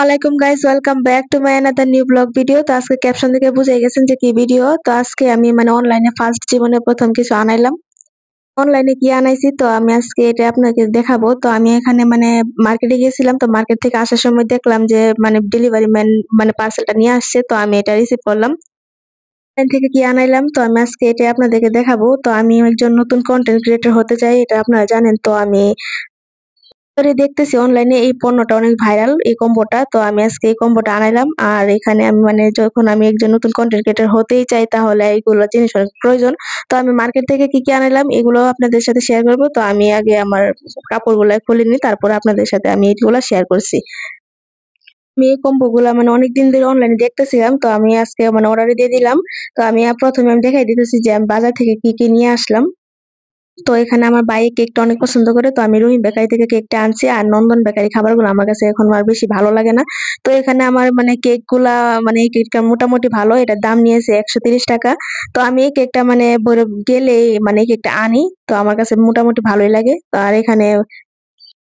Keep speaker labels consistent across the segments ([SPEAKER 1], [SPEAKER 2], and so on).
[SPEAKER 1] ওয়ালাইকুম guys, welcome back to my another new blog video. তো আজকে ক্যাপশন থেকে বুঝে গেছেন যে কি ভিডিও। তো আজকে আমি অনলাইনে ফার্স্ট জীবনে প্রথম কিছু আনাইলাম। অনলাইনে কি আনাইছি তো আমি আজকে এটা আপনাকে দেখাবো। তো আমি এখানে মার্কেটে গেছিলাম, তো মার্কেট থেকে আসার সময় দেখলাম যে ডেলিভারি ম্যান পার্সেলটা নিয়ে আসছে, তো আমি এটা রিসিভ করলাম। অনলাইন থেকে কি আনাইলাম তো আমি আজকে এটা আপনাদেরকে দেখাবো। তো আমি একজন নতুন কন্টেন্ট ক্রিয়েটর হতে চাই, এটা আপনারা জানেন। তো আমি দেখতেছি অনলাইনে এই পণ্যটা অনেক ভাইরাল, এই কম্বোটা। তো আমি আজকে এই কম্বোটা আনাইলাম। আর এখানে আমি যখন আমি একজন নতুন কন্টেন্ট ক্রিয়েটর হতেই চাই, তাহলে এইগুলো জিনিস অনেক প্রয়োজন। তো আমি মার্কেট থেকে কি কি আনাইলাম এগুলো আপনাদের সাথে শেয়ার করবো। তো আমি আগে আমার কাপড়গুলা খুলে নিই, তারপরে আপনাদের সাথে আমি এগুলা শেয়ার করছি। আমি এই কম্বো গুলা অনেকদিন ধরে অনলাইনে দেখতেছিলাম, তো আমি আজকে অর্ডার দিয়ে দিলাম। তো আমি প্রথমে আমি দেখাই দিতেছি যে আমি বাজার থেকে কি কি নিয়ে আসলাম। তো এখানে আমার ভাই কেকটা অনেক পছন্দ করে, তো আমি রহিম বেকারি থেকে কেকটা আনছি। আর নন্দন বেকারি খাবারগুলো আমার কাছে এখন আর বেশি ভালো লাগে না। তো এখানে আমার কেক গুলা এই কেকটা মোটামুটি ভালো, এটার দাম নিয়েছে 130 টাকা। তো আমি এই কেকটা বড় গেলে এই কেকটা আনি, তো আমার কাছে মোটামুটি ভালোই লাগে। তো আর এখানে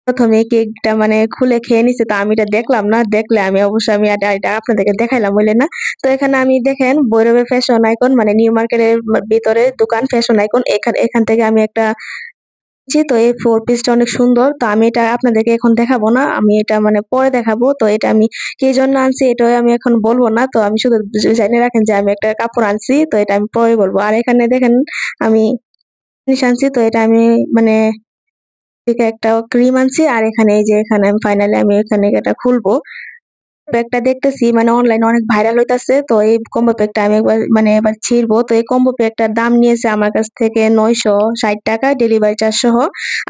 [SPEAKER 1] প্রথমে কেকটা খুলে খেয়ে নিছে, তো আমি এটা দেখলাম না, দেখলে আমি অবশ্যই আমি এটা আপনাদেরকে দেখাইলাম হইলে না। তো এখানে আমি দেখেন ভৈরবের ফ্যাশন আইকন নিউ মার্কেটের ভিতরে দোকান ফ্যাশন আইকন, এখান এখান থেকে আমি একটা জি। তো এই ফোর পিসটা অনেক সুন্দর, তো আমি এটা আপনাদেরকে এখন দেখাবো না, আমি এটা পরে দেখাবো। তো এটা আমি কি জন্য আনছি এটাও আমি এখন বলবো না। তো আমি শুধু জেনে রাখেন যে আমি একটা কাপড় আনছি, তো এটা আমি পরে বলবো। আর এখানে দেখেন আমি জিনিস আনছি, তো এটা আমি মানে থেকে একটা ক্রিম আনছি। আর এখানে এই যে এখানে আমি ফাইনালি আমি এখানে এটা খুলবো। প্যাকটা দেখতেছি অনলাইনে অনেক ভাইরাল হইতাছে, তো এই কম্বো প্যাকটা আমি একবার এবার ছিড়বো। তো এই কম্বো প্যাকটার দাম নিয়েছে আমার কাছ থেকে 960 টাকা, ডেলিভারি চার্জ সহ।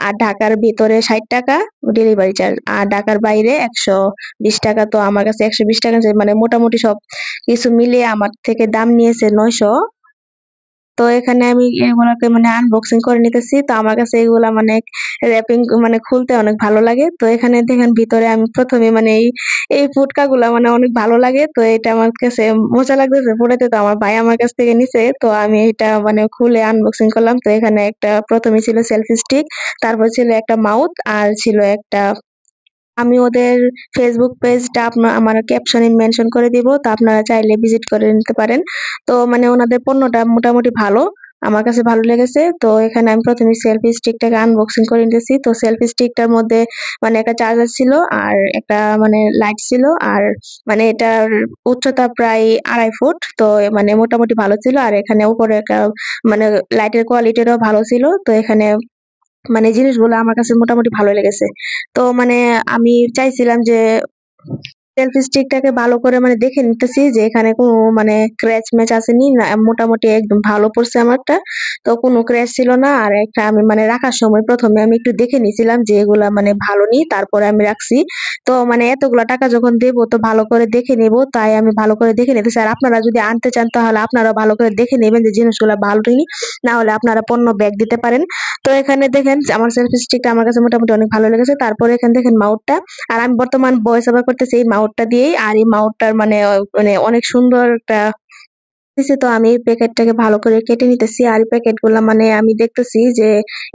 [SPEAKER 1] আর ঢাকার ভিতরে 60 টাকা ডেলিভারি চার্জ, আর ঢাকার বাইরে 120 টাকা। তো আমার কাছে 120 টাকা মোটামুটি সব কিছু মিলিয়ে আমার থেকে দাম নিয়েছে 900। তো এখানে আমি এগুলাকে আনবক্সিং করে নিতেছি। তো আমার কাছে এগুলা র‍্যাপিং খুলতে অনেক ভালো লাগে। তো এখানে দেখেন ভিতরে আমি প্রথমে এই ফুটকা গুলা অনেক ভালো লাগে। তো এটা আমার কাছে মজা লাগতেছে ফুটাতে, তো আমার ভাই আমার কাছ থেকে নিছে। তো আমি এটা খুলে আনবক্সিং করলাম। তো এখানে একটা প্রথমে ছিল সেলফি স্টিক, তারপর ছিল একটা মাউথ, আর ছিল একটা আমি ওদের ফেসবুক পেজটা আমার ক্যাপশনে মেনশন করে দিব, তো আপনারা চাইলে ভিজিট করে নিতে পারেন। তো ওনাদের পণ্যটা মোটামুটি ভালো, আমার কাছে ভালো লেগেছে। তো এখানে আমি প্রথমে সেলফি স্টিকটাকে আনবক্সিং করে নিতেছি। তো সেলফি স্টিকটার মধ্যে একটা চার্জার ছিল, আর একটা লাইট ছিল। আর এটার উচ্চতা প্রায় 2.5 ফুট। তো মোটামুটি ভালো ছিল। আর এখানে উপরে একটা লাইটের কোয়ালিটিটাও ভালো ছিল। তো এখানে জিনিসগুলো আমার কাছে মোটামুটি ভালো লেগেছে। তো আমি চাইছিলাম যে সেলফি স্টিকটাকে ভালো করে দেখে নিতেছি যে এখানে কোনো ক্র্যাচ ম্যাচ আসেনি না, মোটামুটি একদম ভালো পড়ছে আমারটা। তো কোনো ক্র্যাচ ছিল না। আর একটা আমি রাখার সময় প্রথমে আমি একটু দেখে নিছিলাম যে এগুলা ভালো নি, তারপরে আমি রাখছি। তো এতগুলা টাকা যখন দেবো তো ভালো করে দেখে নেব, তাই আমি ভালো করে দেখে নিতেছি। আর আপনারা যদি আনতে চান তাহলে আপনারা ভালো করে দেখে নেবেন যে জিনিসগুলা ভালো নি, না হলে আপনারা পণ্য ব্যাক দিতে পারেন। তো এখানে দেখেন যে আমার সেলফি স্টিকটা আমার কাছে মোটামুটি অনেক ভালো লেগেছে। তারপরে এখানে দেখেন মাউথটা, আর আমি বর্তমান ভয়েস ওভার করতেছি এই মাউথটা দিয়েই। আর এই মাউথটার অনেক সুন্দর একটা দিছে। তো আমি এই প্যাকেটটাকে ভালো করে কেটে নিতেছি। আর এই প্যাকেট গুলা আমি দেখতেছি যে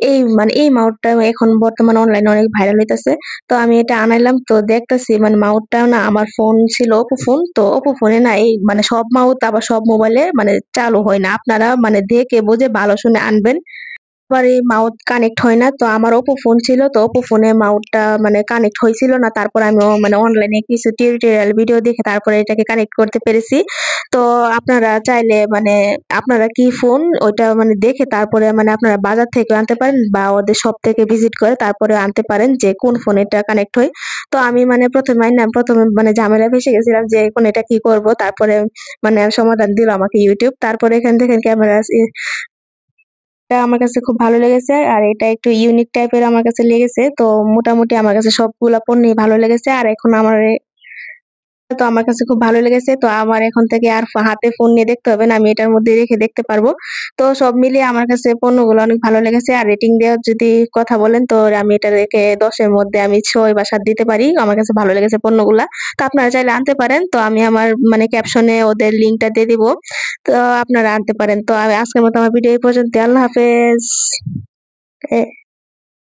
[SPEAKER 1] এই এই মাউথটা এখন বর্তমান অনলাইনে অনেক ভাইরাল হইতাছে। তো আমি এটা আনাইলাম, তো দেখতেছি মাউথটা না, আমার ফোন ছিল ওপো ফোন, তো ওপো ফোনে না এই সব মাউথ আবার সব মোবাইলে চালু হয় না। আপনারা দেখে বুঝে ভালো শুনে আনবেন। আবার এই মাউথ কানেক্ট হয় না। তো আমার ওপো ফোন ছিল, তো ওপো ফোনে মাউথটা কানেক্ট হয়েছিল না। তারপর আমি অনলাইনে কিছু টিউটোরিয়াল ভিডিও দেখে তারপরে এটাকে কানেক্ট করতে পেরেছি। তো আপনারা চাইলে আপনারা কি ফোন ওইটা দেখে তারপরে আপনারা বাজার থেকে আনতে পারেন, বা ওদের শপ থেকে ভিজিট করে তারপরে আনতে পারেন যে কোন ফোন এটা কানেক্ট হয়। তো আমি প্রথমে ঝামেলা ফেসে গেছিলাম যে এখন এটা কি করব। তারপরে সমাধান দিল আমাকে ইউটিউব। তারপরে এখান থেকে ক্যামেরা, এটা আমার কাছে খুব ভালো লেগেছে। আর এটা একটু ইউনিক টাইপের আমার কাছে লেগেছে। তো মোটামুটি আমার কাছে সবগুলা পণ্যই ভালো লেগেছে। আর এখন তো আমার কাছে খুব ভালো লেগেছে। তো আমার এখন থেকে আর হাতে ফোন নিয়ে দেখতে হবে না, আমি এটার মধ্যে রেখে দেখতে পারবো। তো সব মিলিয়ে আমার কাছে পণ্যগুলো অনেক ভালো লেগেছে। আর রেটিং দেওয়ার যদি কথা বলেন, তো আমি এটা রেখে 10-এর মধ্যে আমি 6 বা 7 দিতে পারি। আমার কাছে ভালো লেগেছে পণ্যগুলা। তো আপনারা চাইলে আনতে পারেন। তো আমি আমার ক্যাপশনে ওদের লিংকটা দিয়ে দিব, তো আপনারা আনতে পারেন। তো আমি আজকের মতো আমার ভিডিও এই পর্যন্ত। আল্লাহ হাফেজ।